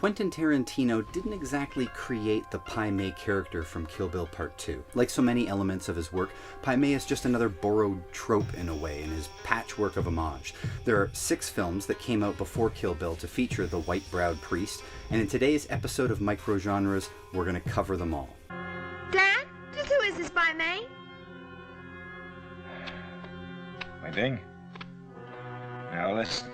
Quentin Tarantino didn't exactly create the Pai Mei character from Kill Bill Part 2. Like so many elements of his work, Pai Mei is just another borrowed trope in a way in his patchwork of homage. There are 6 films that came out before Kill Bill to feature the white-browed priest, and in today's episode of MicroGenres, we're going to cover them all. Dad, just who is this Pai Mei? My ding. Now listen.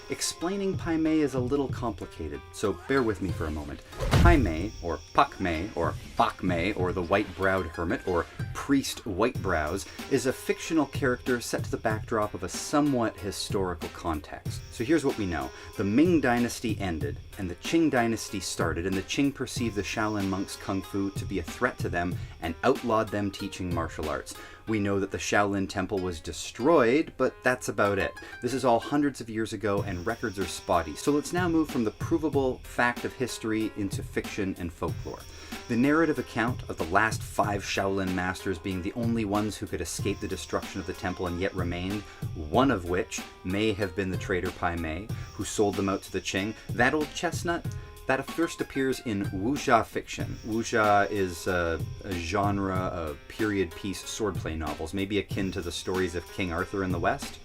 Explaining Pai Mei is a little complicated, so bear with me for a moment. Pai Mei, or Pak Mei, or Bak Mei, or the White-Browed Hermit, or Priest Whitebrows, is a fictional character set to the backdrop of a somewhat historical context. So here's what we know. The Ming Dynasty ended, and the Qing Dynasty started, and the Qing perceived the Shaolin monks' kung fu to be a threat to them and outlawed them teaching martial arts. We know that the Shaolin Temple was destroyed, but that's about it. This is all hundreds of years ago, and records are spotty. So let's now move from the provable fact of history into fiction and folklore. The narrative account of the last 5 Shaolin masters being the only ones who could escape the destruction of the temple and yet remained, one of which may have been the traitor Pai Mei, who sold them out to the Qing. That old chestnut? That first appears in wuxia fiction. Wuxia is a genre of period piece swordplay novels, maybe akin to the stories of King Arthur in the West.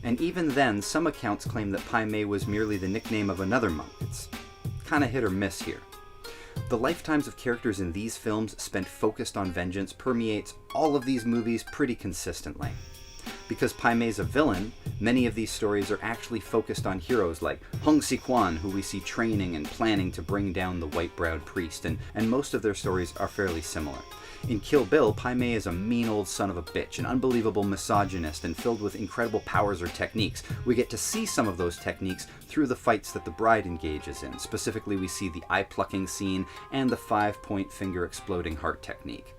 And even then, some accounts claim that Pai Mei was merely the nickname of another monk. It's kind of hit or miss here. The lifetimes of characters in these films spent focused on vengeance permeates all of these movies pretty consistently. Because Pai Mei's a villain, many of these stories are actually focused on heroes like Hong Xiquan, who we see training and planning to bring down the white-browed priest, and most of their stories are fairly similar. In Kill Bill, Pai Mei is a mean old son of a bitch, an unbelievable misogynist, and filled with incredible powers or techniques. We get to see some of those techniques through the fights that the bride engages in. Specifically, we see the eye-plucking scene and the 5-point finger exploding heart technique.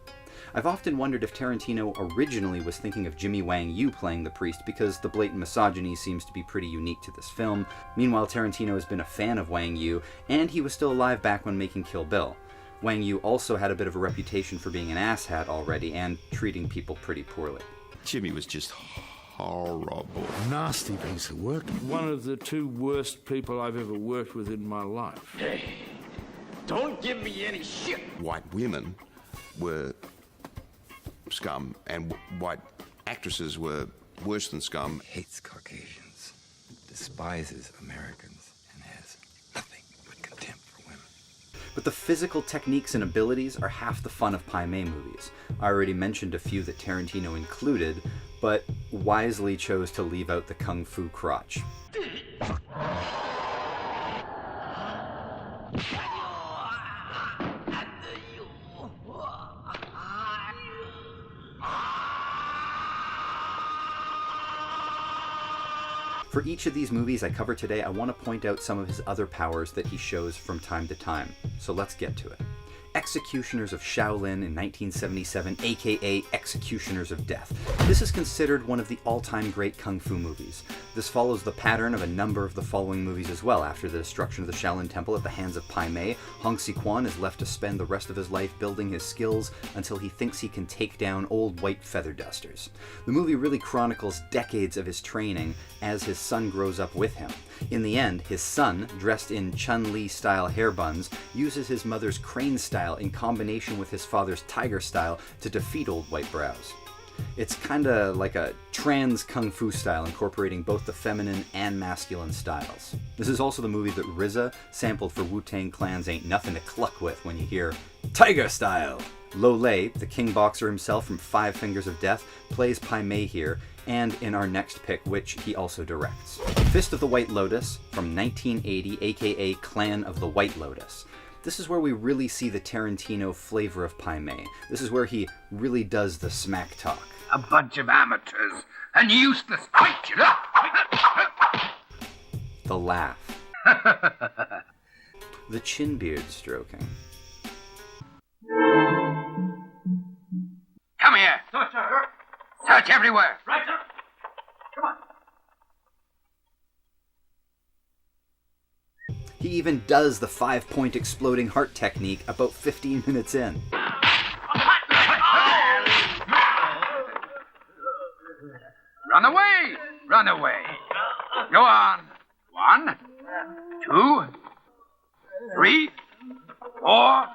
I've often wondered if Tarantino originally was thinking of Jimmy Wang Yu playing the priest, because the blatant misogyny seems to be pretty unique to this film. Meanwhile, Tarantino has been a fan of Wang Yu, and he was still alive back when making Kill Bill. Wang Yu also had a bit of a reputation for being an asshat already, and treating people pretty poorly. Jimmy was just horrible. Nasty piece of work. One of the 2 worst people I've ever worked with in my life. Hey, don't give me any shit. White women were scum, and white actresses were worse than scum. Hates Caucasians, despises Americans, and has nothing but contempt for women. But the physical techniques and abilities are half the fun of Pai Mei movies. I already mentioned a few that Tarantino included, but wisely chose to leave out the kung fu crotch. For each of these movies I cover today, I want to point out some of his other powers that he shows from time to time. So let's get to it. Executioners of Shaolin in 1977, aka Executioners of Death. This is considered one of the all-time great kung fu movies. This follows the pattern of a number of the following movies as well. After the destruction of the Shaolin Temple at the hands of Pai Mei, Hong Xiquan is left to spend the rest of his life building his skills until he thinks he can take down old white feather dusters. The movie really chronicles decades of his training as his son grows up with him. In the end, his son, dressed in Chun-Li style hair buns, uses his mother's crane style in combination with his father's tiger style to defeat old white brows. It's kinda like a trans kung fu style incorporating both the feminine and masculine styles. This is also the movie that RZA sampled for Wu-Tang Clan's Ain't Nothing to Cluck With when you hear Tiger Style. Lo Lei, the king boxer himself from 5 Fingers of Death, plays Pai Mei here, and in our next pick, which he also directs. Fist of the White Lotus from 1980, aka Clan of the White Lotus. This is where we really see the Tarantino flavor of Pai Mei. This is where he really does the smack talk. A bunch of amateurs and useless. The laugh. The chin beard stroking. Come here. Search everywhere. Right, sir. Come on. He even does the 5-point exploding heart technique about 15 minutes in. Run away. Run away. Go on. 1, 2, 3, 4,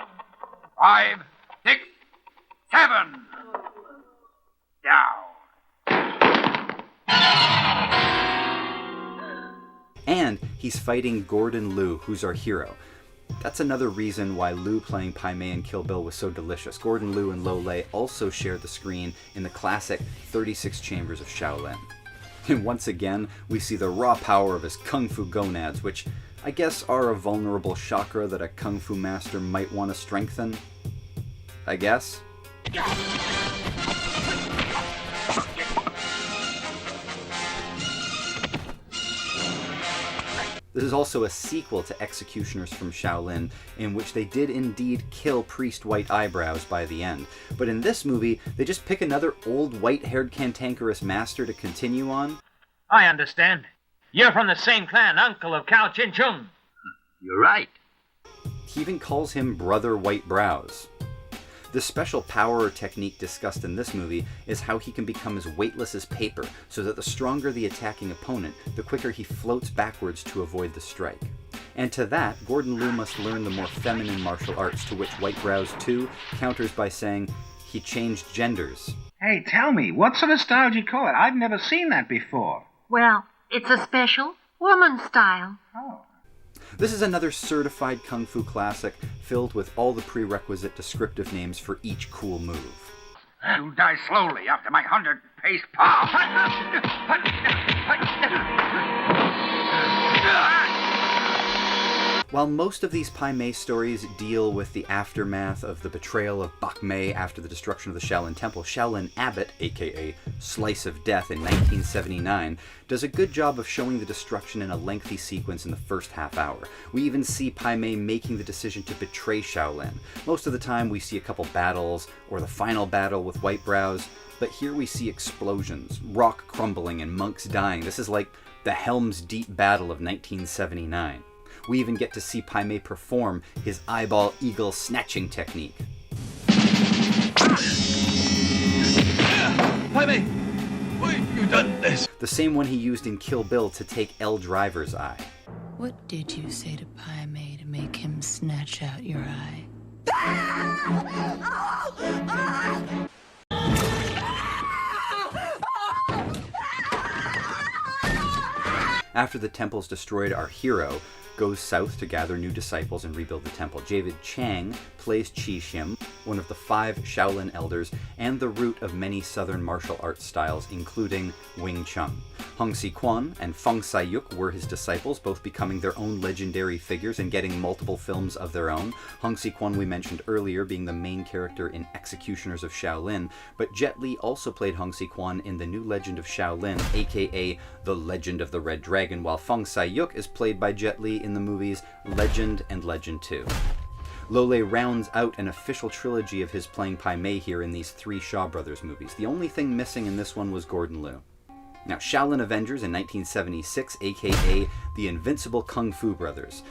5, 6, 7. Down. And he's fighting Gordon Liu, who's our hero. That's another reason why Liu playing Pai Mei in Kill Bill was so delicious. Gordon Liu and Lo Lei also shared the screen in the classic 36 Chambers of Shaolin. And once again, we see the raw power of his kung fu gonads, which I guess are a vulnerable chakra that a kung fu master might want to strengthen. I guess. This is also a sequel to Executioners from Shaolin, in which they did indeed kill Priest White Eyebrows by the end. But in this movie, they just pick another old white-haired cantankerous master to continue on. I understand. You're from the same clan, uncle of Cao Chin Chung. You're right. He even calls him Brother White Brows. The special power or technique discussed in this movie is how he can become as weightless as paper, so that the stronger the attacking opponent, the quicker he floats backwards to avoid the strike. And to that, Gordon Liu must learn the more feminine martial arts, to which White Brows 2 counters by saying he changed genders. Hey, tell me, what sort of style do you call it? I've never seen that before. Well, it's a special woman style. Oh. This is another certified kung fu classic, filled with all the prerequisite descriptive names for each cool move. You'll die slowly after my 100-pace pow. While most of these Pai Mei stories deal with the aftermath of the betrayal of Bak Mei after the destruction of the Shaolin Temple, Shaolin Abbot, aka Slice of Death in 1979, does a good job of showing the destruction in a lengthy sequence in the first half hour. We even see Pai Mei making the decision to betray Shaolin. Most of the time we see a couple battles, or the final battle with White Brows, but here we see explosions, rock crumbling, and monks dying. This is like the Helm's Deep battle of 1979. We even get to see Pai Mei perform his eyeball eagle snatching technique. Pai Mei, why have you done this? The same one he used in Kill Bill to take El Driver's eye. What did you say to Pai Mei to make him snatch out your eye? After the temple's destroyed, our hero goes south to gather new disciples and rebuild the temple. David Chang plays Qi Shim, one of the 5 Shaolin elders, and the root of many southern martial arts styles, including Wing Chun. Hong Si-kwon and Feng Sai-yuk were his disciples, both becoming their own legendary figures and getting multiple films of their own. Hong Si-kwon we mentioned earlier, being the main character in Executioners of Shaolin, but Jet Li also played Hong Si-kwon in The New Legend of Shaolin, aka The Legend of the Red Dragon, while Feng Sai-yuk is played by Jet Li in the movies Legend and Legend 2. Lo Lei rounds out an official trilogy of his playing Pai Mei here in these 3 Shaw Brothers movies. The only thing missing in this one was Gordon Liu. Now, Shaolin Avengers in 1976, aka The Invincible Kung Fu Brothers.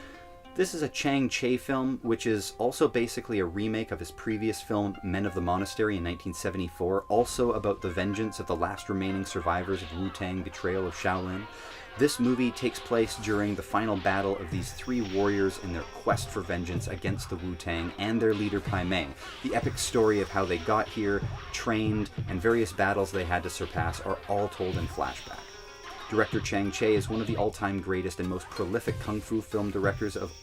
This is a Chang Che film, which is also basically a remake of his previous film Men of the Monastery in 1974, also about the vengeance of the last remaining survivors of Wu-Tang betrayal of Shaolin. This movie takes place during the final battle of these 3 warriors in their quest for vengeance against the Wu-Tang and their leader Pai Mei. The epic story of how they got here, trained, and various battles they had to surpass are all told in flashback. Director Chang Che is one of the all-time greatest and most prolific kung fu film directors of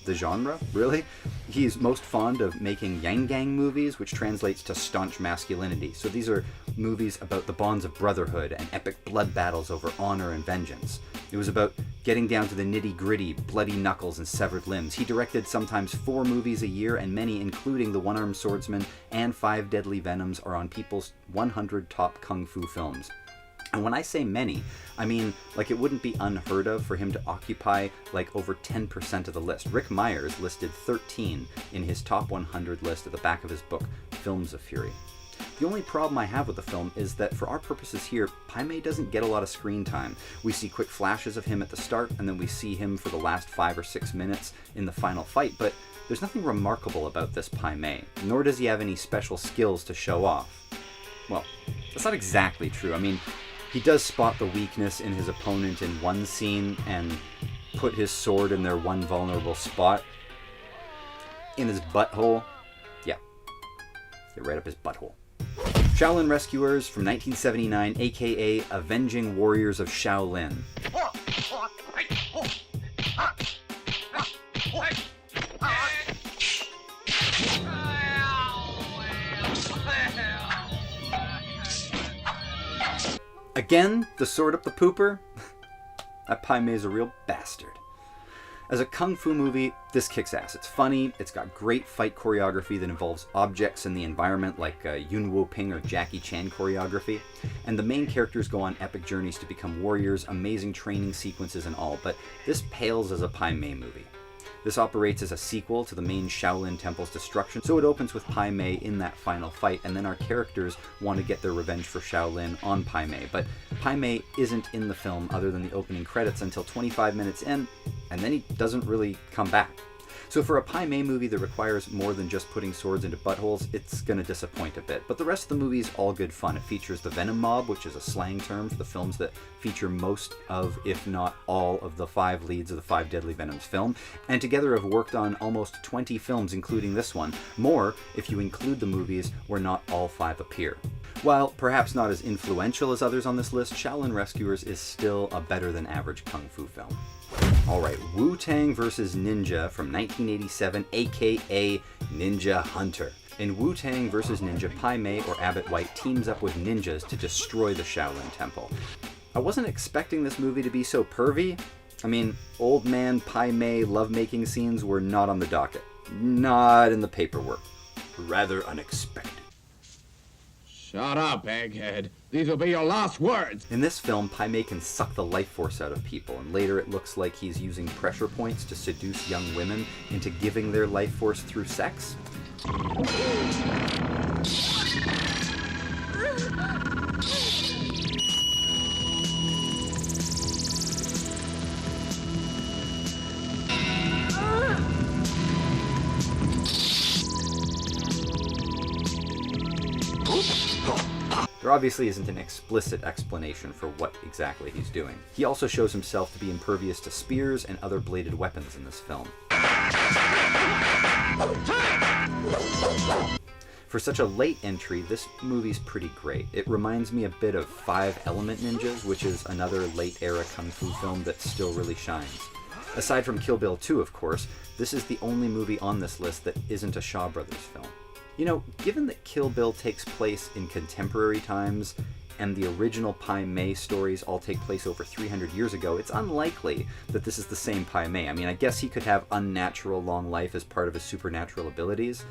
the genre, really. He's most fond of making yang gang movies, which translates to staunch masculinity. So these are movies about the bonds of brotherhood and epic blood battles over honor and vengeance. It was about getting down to the nitty-gritty, bloody knuckles and severed limbs. He directed sometimes 4 movies a year, and many, including The One-Armed Swordsman and 5 Deadly Venoms, are on People's 100 top kung fu films. And when I say many, I mean, like, it wouldn't be unheard of for him to occupy, like, over 10% of the list. Rick Myers listed 13 in his top 100 list at the back of his book, Films of Fury. The only problem I have with the film is that for our purposes here, Pai Mei doesn't get a lot of screen time. We see quick flashes of him at the start, and then we see him for the last 5 or 6 minutes in the final fight, but there's nothing remarkable about this Pai Mei, nor does he have any special skills to show off. Well, that's not exactly true. I mean, he does spot the weakness in his opponent in one scene and put his sword in their one vulnerable spot. in his butthole. Yeah, get right up his butthole. Shaolin Rescuers from 1979, aka Avenging Warriors of Shaolin. Again, the sword up the pooper? That Pai Mei's a real bastard. As a kung fu movie, this kicks ass. It's funny, it's got great fight choreography that involves objects in the environment like Yun Wo Ping or Jackie Chan choreography, and the main characters go on epic journeys to become warriors, amazing training sequences and all, but this pales as a Pai Mei movie. This operates as a sequel to the main Shaolin Temple's destruction, so it opens with Pai Mei in that final fight, and then our characters want to get their revenge for Shaolin on Pai Mei. But Pai Mei isn't in the film other than the opening credits until 25 minutes in, and then he doesn't really come back. So for a Pai Mei movie that requires more than just putting swords into buttholes, it's gonna disappoint a bit. But the rest of the movie is all good fun. It features the Venom Mob, which is a slang term for the films that feature most of, if not all, of the 5 leads of the 5 Deadly Venoms film, and together have worked on almost 20 films, including this one. More if you include the movies where not all 5 appear. While perhaps not as influential as others on this list, Shaolin Rescuers is still a better than average kung fu film. Alright, Wu-Tang vs. Ninja from 1987, aka Ninja Hunter. In Wu-Tang vs. Ninja, Pai Mei or Abbott White teams up with ninjas to destroy the Shaolin Temple. I wasn't expecting this movie to be so pervy. I mean, old man Pai Mei lovemaking scenes were not on the docket. Not in the paperwork. Rather unexpected. Shut up, egghead. These will be your last words. In this film, Pai Mei can suck the life force out of people, and later it looks like he's using pressure points to seduce young women into giving their life force through sex. There obviously isn't an explicit explanation for what exactly he's doing. He also shows himself to be impervious to spears and other bladed weapons in this film. For such a late entry, this movie's pretty great. It reminds me a bit of 5 Element Ninjas, which is another late-era kung fu film that still really shines. Aside from Kill Bill 2, of course, this is the only movie on this list that isn't a Shaw Brothers film. You know, given that Kill Bill takes place in contemporary times, and the original Pai Mei stories all take place over 300 years ago, it's unlikely that this is the same Pai Mei. I mean, I guess he could have unnatural long life as part of his supernatural abilities,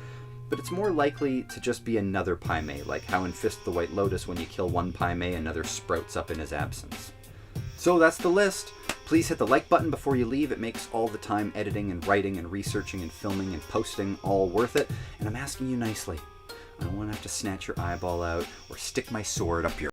but it's more likely to just be another Pai Mei, like how in Fist of the White Lotus, when you kill one Pai Mei, another sprouts up in his absence. So that's the list. Please hit the like button before you leave. It makes all the time editing and writing and researching and filming and posting all worth it. And I'm asking you nicely. I don't want to have to snatch your eyeball out or stick my sword up your